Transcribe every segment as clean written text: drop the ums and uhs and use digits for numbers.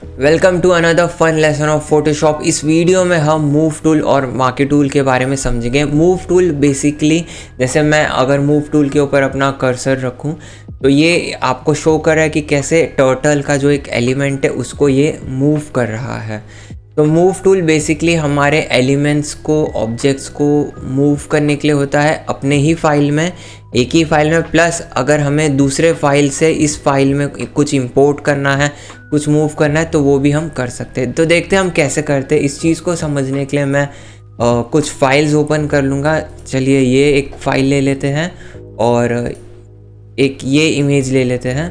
Welcome to another fun lesson of Photoshop. इस video में हम मूव टूल और मार्की टूल के बारे में समझेंगे। मूव टूल बेसिकली जैसे मैं अगर मूव टूल के ऊपर अपना कर्सर रखूं तो ये आपको शो कर रहा है कि कैसे टर्टल का जो एक एलिमेंट है उसको ये मूव कर रहा है। तो मूव टूल बेसिकली हमारे एलिमेंट्स को, ऑब्जेक्ट्स को मूव करने के लिए होता है अपने ही फाइल में, एक ही फाइल में, प्लस अगर हमें दूसरे फाइल से इस फाइल में कुछ इंपोर्ट करना है, कुछ मूव करना है तो वो भी हम कर सकते हैं। तो देखते हैं हम कैसे करते हैं। इस चीज़ को समझने के लिए मैं कुछ फाइल्स ओपन कर लूँगा। चलिए ये एक फ़ाइल ले लेते हैं और एक ये इमेज ले लेते हैं।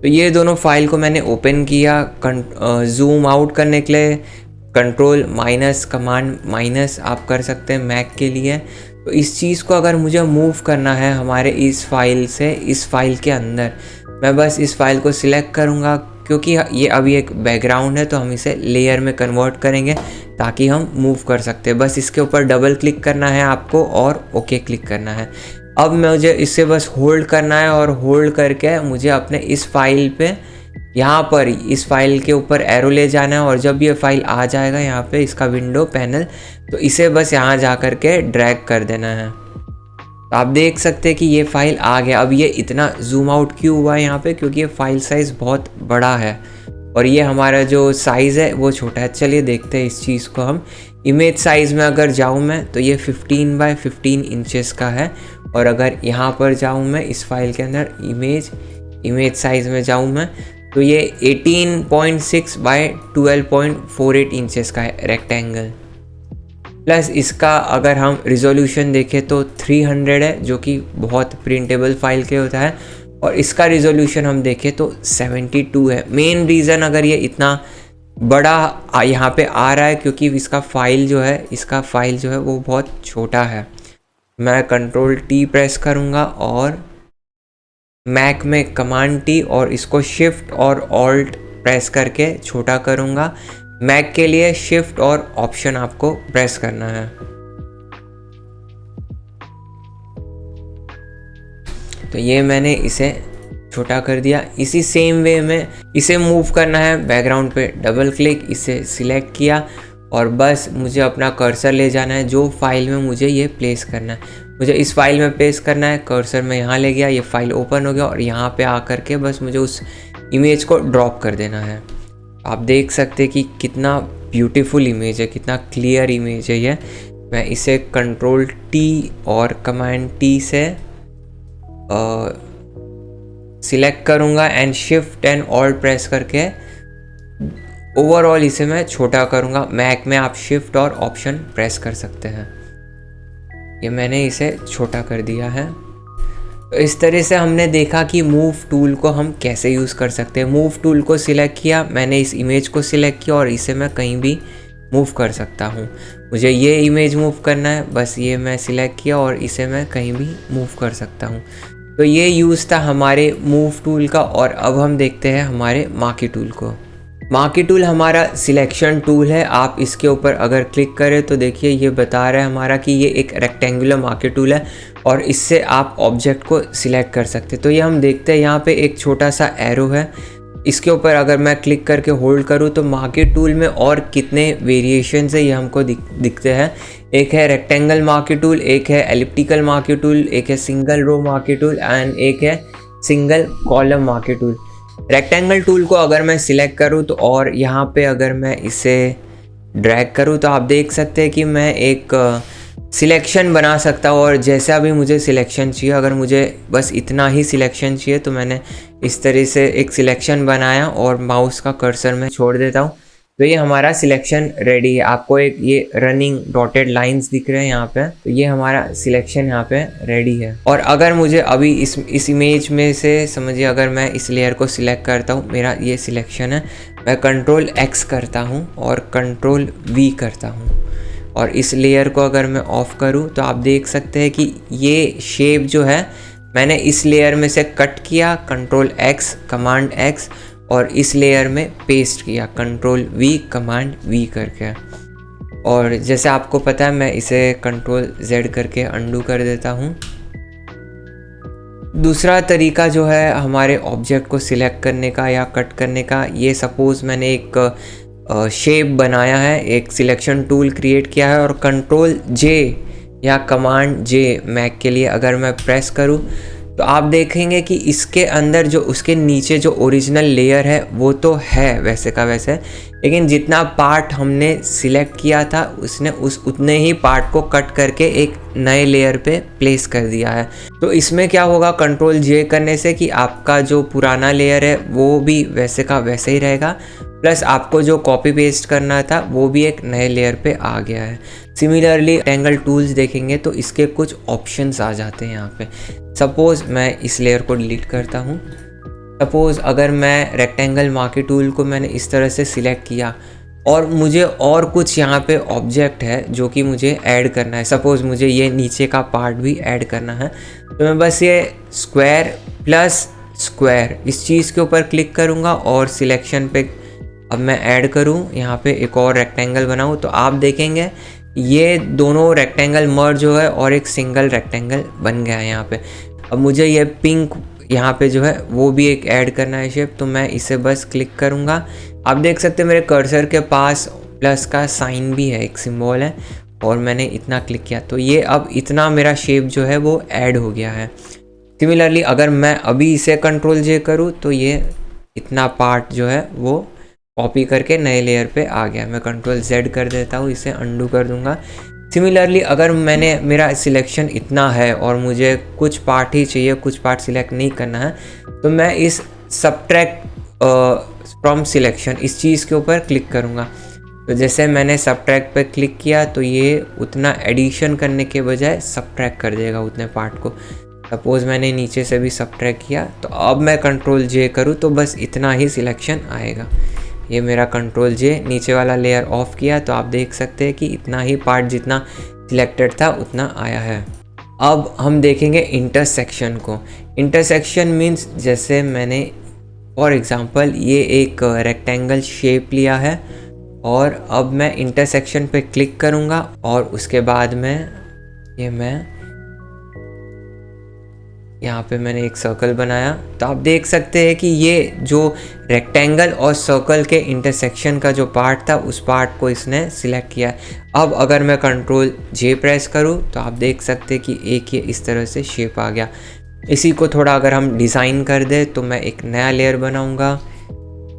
तो ये दोनों फाइल को मैंने ओपन किया। जूम आउट करने के लिए कंट्रोल माइनस, कमांड माइनस आप कर सकते हैं मैक के लिए। तो इस चीज़ को अगर मुझे मूव करना है हमारे इस फाइल से इस फाइल के अंदर, मैं बस इस फाइल को सिलेक्ट करूँगा। क्योंकि ये अभी एक बैकग्राउंड है तो हम इसे लेयर में कन्वर्ट करेंगे ताकि हम मूव कर सकते हैं। बस इसके ऊपर डबल क्लिक करना है आपको और ओके क्लिक करना है। अब मुझे इसे बस होल्ड करना है और होल्ड करके मुझे अपने इस फाइल पे, यहाँ पर इस फाइल के ऊपर एरो ले जाना है। और जब ये फाइल आ जाएगा यहाँ पे इसका विंडो पैनल, तो इसे बस यहाँ जा कर के ड्रैग कर देना है। तो आप देख सकते हैं कि ये फाइल आ गया। अब ये इतना जूम आउट क्यों हुआ है यहाँ पे, क्योंकि ये फाइल साइज़ बहुत बड़ा है और ये हमारा जो साइज़ है वो छोटा है। चलिए देखते हैं इस चीज़ को हम। इमेज साइज़ में अगर जाऊँ मैं तो ये 15 बाय 15 इंचेस का है। और अगर यहाँ पर जाऊँ मैं इस फाइल के अंदर इमेज साइज़ में जाऊँ मैं तो ये 18.6 बाय 12.48 इंचेस का है रेक्टेंगल। प्लस इसका अगर हम रिजोल्यूशन देखें तो 300 है, जो कि बहुत प्रिंटेबल फाइल के होता है। और इसका रिजोल्यूशन हम देखें तो 72 है। मेन रीज़न अगर ये इतना बड़ा यहाँ पे आ रहा है क्योंकि इसका फाइल जो है वो बहुत छोटा है। मैं कंट्रोल टी प्रेस करूँगा और मैक में कमांड टी और इसको शिफ्ट और ऑल्ट प्रेस करके छोटा करूँगा। मैक के लिए शिफ्ट और ऑप्शन आपको प्रेस करना है। तो ये मैंने इसे छोटा कर दिया। इसी सेम वे में इसे मूव करना है। बैकग्राउंड पे डबल क्लिक, इसे सिलेक्ट किया और बस मुझे अपना कर्सर ले जाना है जो फाइल में मुझे ये प्लेस करना है। मुझे इस फाइल में पेस्ट करना है। कर्सर में यहाँ ले गया, ये फाइल ओपन हो गया और यहाँ पे आकर के बस मुझे उस इमेज को ड्रॉप कर देना है। आप देख सकते हैं कि कितना ब्यूटीफुल इमेज है, कितना क्लियर इमेज है ये। मैं इसे कंट्रोल टी और कमांड टी से सिलेक्ट करूँगा and shift and alt press करके ओवरऑल इसे मैं छोटा करूँगा। मैक में आप शिफ्ट और ऑप्शन प्रेस कर सकते हैं। ये मैंने इसे छोटा कर दिया है। तो इस तरह से हमने देखा कि मूव टूल को हम कैसे यूज़ कर सकते हैं। मूव टूल को सिलेक्ट किया, मैंने इस इमेज को सिलेक्ट किया और इसे मैं कहीं भी मूव कर सकता हूँ। मुझे ये इमेज मूव करना है, बस ये मैं सिलेक्ट किया और इसे मैं कहीं भी मूव कर सकता हूँ। तो ये यूज़ था हमारे मूव टूल का। और अब हम देखते हैं हमारे मार्की टूल को। मार्की टूल हमारा सिलेक्शन टूल है। आप इसके ऊपर अगर क्लिक करें तो देखिए ये बता रहा है हमारा कि ये एक रेक्टेंगुलर मार्की टूल है और इससे आप ऑब्जेक्ट को सिलेक्ट कर सकते हैं। तो ये हम देखते हैं यहाँ पे एक छोटा सा एरो है। इसके ऊपर अगर मैं क्लिक करके होल्ड करूँ तो मार्की टूल में और कितने वेरिएशंस है ये हमको दिखते हैं। एक है रेक्टेंगल मार्की टूल, एक है एलिप्टिकल मार्की टूल, एक है single row marquee tool and एक है single column marquee tool. Rectangle tool को अगर मैं सिलेक्ट करूँ तो और यहाँ पे अगर मैं इसे ड्रैग करूँ तो आप देख सकते हैं कि मैं एक सिलेक्शन बना सकता हूँ। और जैसा भी मुझे सिलेक्शन चाहिए, अगर मुझे बस इतना ही सिलेक्शन चाहिए तो मैंने इस तरह से एक सिलेक्शन बनाया और माउस का कर्सर में छोड़ देता हूँ तो ये हमारा सिलेक्शन रेडी है। आपको एक ये रनिंग डॉटेड लाइंस दिख रहे हैं यहाँ पे, तो ये हमारा सिलेक्शन यहाँ पे रेडी है। और अगर मुझे अभी इस इमेज में से समझिए अगर मैं इस लेयर को सिलेक्ट करता हूँ, मेरा ये सिलेक्शन है, मैं कंट्रोल एक्स करता हूँ और कंट्रोल वी करता हूँ और इस लेयर को अगर मैं ऑफ करूँ तो आप देख सकते हैं कि ये शेप जो है मैंने इस लेयर में से कट किया, कंट्रोल एक्स कमांड एक्स, और इस लेयर में पेस्ट किया कंट्रोल वी कमांड वी करके। और जैसे आपको पता है मैं इसे कंट्रोल जेड करके अंडू कर देता हूँ। दूसरा तरीका जो है हमारे ऑब्जेक्ट को सिलेक्ट करने का या कट करने का, ये सपोज़ मैंने एक शेप बनाया है, एक सिलेक्शन टूल क्रिएट किया है और कंट्रोल जे या कमांड जे मैक के लिए अगर मैं प्रेस करूँ तो आप देखेंगे कि इसके अंदर जो उसके नीचे जो ओरिजिनल लेयर है वो तो है वैसे का वैसे, लेकिन जितना पार्ट हमने सिलेक्ट किया था उसने उतने ही पार्ट को कट करके एक नए लेयर पे प्लेस कर दिया है। तो इसमें क्या होगा, कंट्रोल जे करने से कि आपका जो पुराना लेयर है वो भी वैसे का वैसे ही रहेगा, प्लस आपको जो कॉपी पेस्ट करना था वो भी एक नए लेयर पे आ गया है। सिमिलरली रेक्टेंगल टूल्स देखेंगे तो इसके कुछ ऑप्शंस आ जाते हैं यहाँ पे। सपोज़ मैं इस लेयर को डिलीट करता हूँ। सपोज़ अगर मैं रेक्टेंगल मार्की टूल को मैंने इस तरह से सिलेक्ट किया और मुझे और कुछ यहाँ पे ऑब्जेक्ट है जो कि मुझे ऐड करना है। सपोज़ मुझे ये नीचे का पार्ट भी ऐड करना है, तो मैं बस ये स्क्वायर प्लस स्क्वायर इस चीज़ के ऊपर क्लिक करूँगा और सिलेक्शन पे अब मैं ऐड करूँ, यहाँ पे एक और रेक्टेंगल बनाऊँ, तो आप देखेंगे ये दोनों रेक्टेंगल मर्ज जो है और एक सिंगल रेक्टेंगल बन गया है यहाँ पे। अब मुझे ये पिंक यहाँ पे जो है वो भी एक ऐड करना है शेप, तो मैं इसे बस क्लिक करूँगा। आप देख सकते हैं मेरे कर्सर के पास प्लस का साइन भी है, एक सिंबल है, और मैंने इतना क्लिक किया तो ये अब इतना मेरा शेप जो है वो ऐड हो गया है। सिमिलरली अगर मैं अभी इसे कंट्रोल जे करूँ तो ये इतना पार्ट जो है वो कॉपी करके नए लेयर पे आ गया। मैं कंट्रोल जेड कर देता हूँ, इसे अंडू कर दूंगा। सिमिलरली अगर मेरा सिलेक्शन इतना है और मुझे कुछ पार्ट ही चाहिए, कुछ पार्ट सिलेक्ट नहीं करना है, तो मैं इस सबट्रैक्ट फ्रॉम सिलेक्शन इस चीज़ के ऊपर क्लिक करूँगा। तो जैसे मैंने सबट्रैक्ट पे क्लिक किया तो ये उतना एडिशन करने के बजाय सबट्रैक्ट कर देगा उतने पार्ट को। सपोज़ मैंने नीचे से भी सबट्रैक्ट किया, तो अब मैं कंट्रोल जे करूँ तो बस इतना ही सिलेक्शन आएगा। ये मेरा कंट्रोल जे नीचे वाला लेयर ऑफ किया तो आप देख सकते हैं कि इतना ही पार्ट जितना सिलेक्टेड था उतना आया है। अब हम देखेंगे इंटरसेक्शन को। इंटरसेक्शन मीन्स जैसे मैंने फॉर एग्जांपल ये एक रेक्टेंगल शेप लिया है और अब मैं इंटरसेक्शन पे क्लिक करूँगा और उसके बाद में मैं यहाँ पे मैंने एक सर्कल बनाया, तो आप देख सकते हैं कि ये जो रेक्टेंगल और सर्कल के इंटरसेक्शन का जो पार्ट था उस पार्ट को इसने सिलेक्ट किया। अब अगर मैं कंट्रोल जे प्रेस करूँ तो आप देख सकते हैं कि एक ये इस तरह से शेप आ गया। इसी को थोड़ा अगर हम डिज़ाइन कर दें तो मैं एक नया लेयर बनाऊँगा,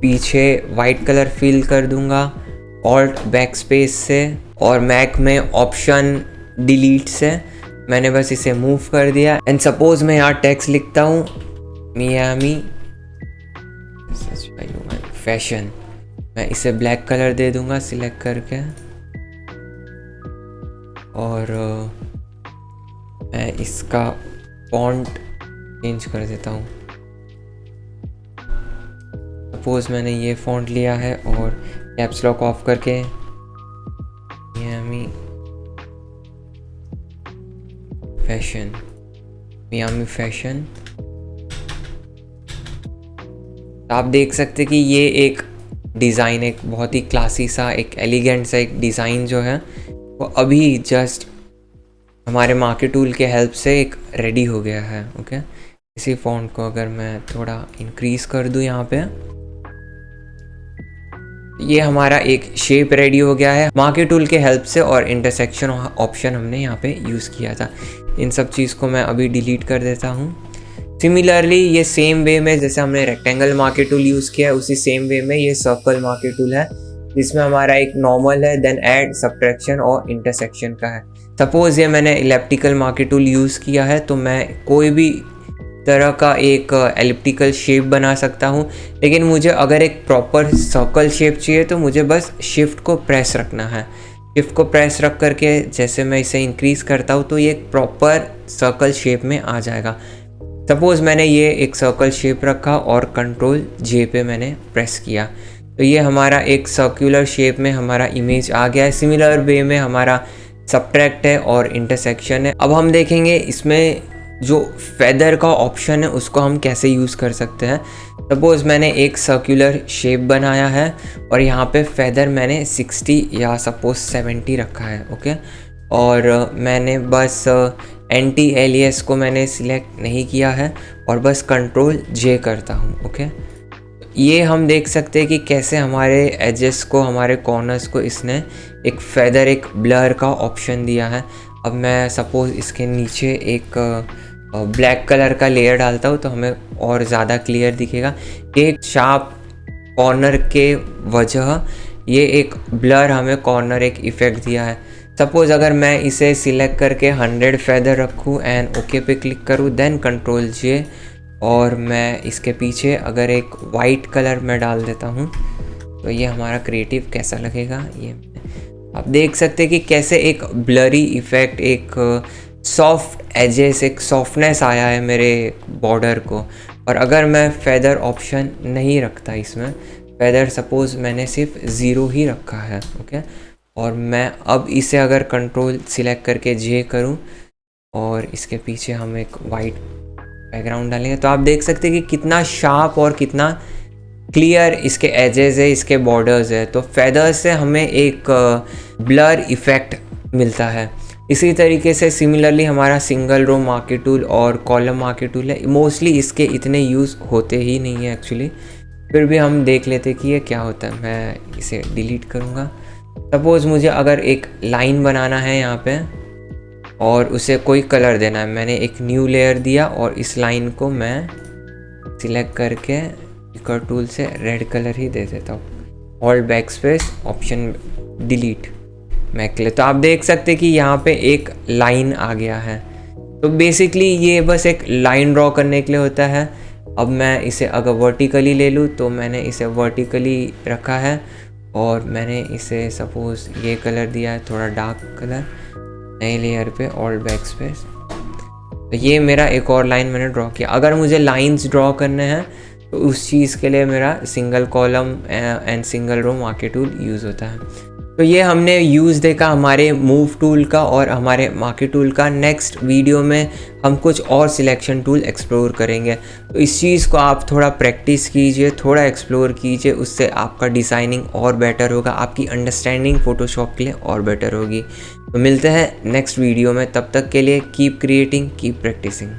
पीछे वाइट कलर फिल कर दूँगा ऑल्ट बैक स्पेस से और मैक में ऑप्शन डिलीट से मैंने बस इसे मूव कर दिया। एंड सपोज मैं यहाँ टेक्स्ट लिखता हूँ मियामी फैशन, मैं इसे ब्लैक कलर दे दूंगा सिलेक्ट करके और मैं इसका फॉन्ट चेंज कर देता हूँ। सपोज मैंने ये फॉन्ट लिया है और कैप्स लॉक ऑफ करके मियामी फैशन, आप देख सकते कि ये एक डिज़ाइन, एक बहुत ही क्लासी सा, एक एलिगेंट सा एक डिज़ाइन जो है वो अभी जस्ट हमारे मार्की टूल के हेल्प से एक रेडी हो गया है। ओके, इसी फॉन्ट को अगर मैं थोड़ा इंक्रीज़ कर दूं यहाँ पे, ये हमारा एक शेप रेडी हो गया है मार्की टूल के हेल्प से और इंटरसेक्शन ऑप्शन हमने यहाँ पे यूज़ किया था। इन सब चीज़ को मैं अभी डिलीट कर देता हूँ। सिमिलरली ये सेम वे में जैसे हमने रेक्टेंगल मार्की टूल यूज़ किया है उसी सेम वे में ये सर्कल मार्की टूल है जिसमें हमारा एक नॉर्मल है, देन ऐड, सब्ट्रैक्शन और इंटरसेक्शन का है। सपोज़ ये मैंने इलेप्टिकल मार्की टूल यूज़ किया है तो मैं कोई भी तरह का एक एलिप्टिकल शेप बना सकता हूँ, लेकिन मुझे अगर एक प्रॉपर सर्कल शेप चाहिए तो मुझे बस शिफ्ट को प्रेस रखना है। शिफ्ट को प्रेस रख करके जैसे मैं इसे इंक्रीज़ करता हूँ तो ये एक प्रॉपर सर्कल शेप में आ जाएगा। सपोज़ मैंने ये एक सर्कल शेप रखा और कंट्रोल जे पे मैंने प्रेस किया तो ये हमारा एक सर्कुलर शेप में हमारा इमेज आ गया है। सिमिलर वे में हमारा सब्ट्रैक्ट है और इंटरसेक्शन है। अब हम देखेंगे इसमें जो फेदर का ऑप्शन है उसको हम कैसे यूज़ कर सकते हैं। सपोज़ मैंने एक सर्कुलर शेप बनाया है और यहाँ पे फेदर मैंने 60 या सपोज़ 70 रखा है। ओके, और मैंने बस एंटी एलियास को मैंने सिलेक्ट नहीं किया है और बस कंट्रोल जे करता हूँ। ओके, ये हम देख सकते हैं कि कैसे हमारे एजेस को, हमारे कॉर्नर्स को इसने एक फेदर, एक ब्लर का ऑप्शन दिया है। अब मैं सपोज़ इसके नीचे एक ब्लैक कलर का लेयर डालता हूँ तो हमें और ज़्यादा क्लियर दिखेगा। एक शार्प कॉर्नर के वजह ये एक ब्लर हमें कॉर्नर एक इफ़ेक्ट दिया है। सपोज़ अगर मैं इसे सिलेक्ट करके 100 फेदर रखूँ एंड ओके पे क्लिक करूँ, देन कंट्रोल जे, और मैं इसके पीछे अगर एक वाइट कलर में डाल देता हूँ तो ये हमारा क्रिएटिव कैसा लगेगा। ये आप देख सकते हैं कि कैसे एक ब्लरी इफ़ेक्ट, एक सॉफ्ट एजेस, एक सॉफ्टनेस आया है मेरे बॉर्डर को। और अगर मैं फेदर ऑप्शन नहीं रखता इसमें, फेदर सपोज़ मैंने सिर्फ 0 ही रखा है, ओके, और मैं अब इसे अगर कंट्रोल सिलेक्ट करके जे करूं और इसके पीछे हम एक वाइट बैकग्राउंड डालेंगे तो आप देख सकते हैं कि कितना शार्प और कितना क्लियर इसके एजेस है, इसके बॉर्डर्स है। तो फेदर्स से हमें एक ब्लर इफ़ेक्ट मिलता है। इसी तरीके से सिमिलरली हमारा सिंगल रो मार्के टूल और कॉलम मार्के टूल है, मोस्टली इसके इतने यूज़ होते ही नहीं है एक्चुअली, फिर भी हम देख लेते कि ये क्या होता है। मैं इसे डिलीट करूँगा। सपोज़ मुझे अगर एक लाइन बनाना है यहाँ पे और उसे कोई कलर देना है, मैंने एक न्यू लेयर दिया और इस लाइन को मैं सिलेक्ट करके पिकर टूल से रेड कलर ही दे देता हूँ। Alt back space, option delete मैं के लिए, तो आप देख सकते हैं कि यहाँ पे एक लाइन आ गया है। तो बेसिकली ये बस एक लाइन ड्रॉ करने के लिए होता है। अब मैं इसे अगर वर्टिकली ले लूँ तो मैंने इसे वर्टिकली रखा है और मैंने इसे सपोज़ ये कलर दिया है, थोड़ा डार्क कलर, नए लेयर पे ऑल्ट बैक स्पेस। तो ये मेरा एक और लाइन मैंने ड्रॉ किया। अगर मुझे लाइंस ड्रॉ करने हैं तो उस चीज़ के लिए मेरा single column and single row marquee tool use होता है। तो ये हमने यूज़ देखा हमारे मूव टूल का और हमारे मार्के टूल का। नेक्स्ट वीडियो में हम कुछ और सिलेक्शन टूल एक्सप्लोर करेंगे। तो इस चीज़ को आप थोड़ा प्रैक्टिस कीजिए, थोड़ा एक्सप्लोर कीजिए, उससे आपका डिज़ाइनिंग और बेटर होगा, आपकी अंडरस्टैंडिंग फ़ोटोशॉप के लिए और बेटर होगी। तो मिलते हैं नेक्स्ट वीडियो में, तब तक के लिए कीप क्रिएटिंग, कीप प्रैक्टिसिंग।